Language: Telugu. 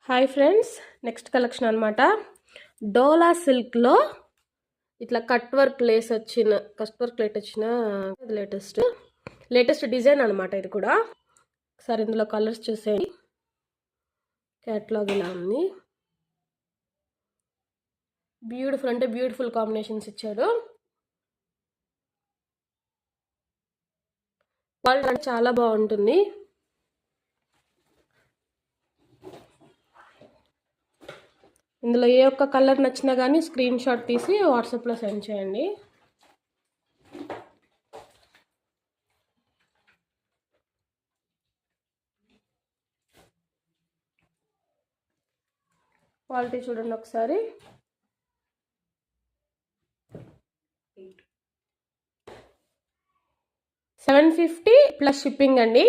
హాయ్ ఫ్రెండ్స్, నెక్స్ట్ కలెక్షన్ అనమాట. డోలా సిల్క్లో ఇట్లా కట్ వర్క్ లేట్ వచ్చిన లేటెస్ట్ డిజైన్ అనమాట. ఇది కూడా ఒకసారి ఇందులో కలర్స్ చూసేయండి. క్యాట్లాగ్ ఇలా ఉంది. బ్యూటిఫుల్ అంటే బ్యూటిఫుల్ కాంబినేషన్స్ ఇచ్చాడు. క్వాలిటీ చాలా బాగుంటుంది. ఇందులో ఏ ఒక్క కలర్ నచ్చినా కానీ స్క్రీన్ షాట్ తీసి వాట్సాప్లో సెండ్ చేయండి. క్వాలిటీ చూడండి ఒకసారి. $750 ప్లస్ షిప్పింగ్ అండి.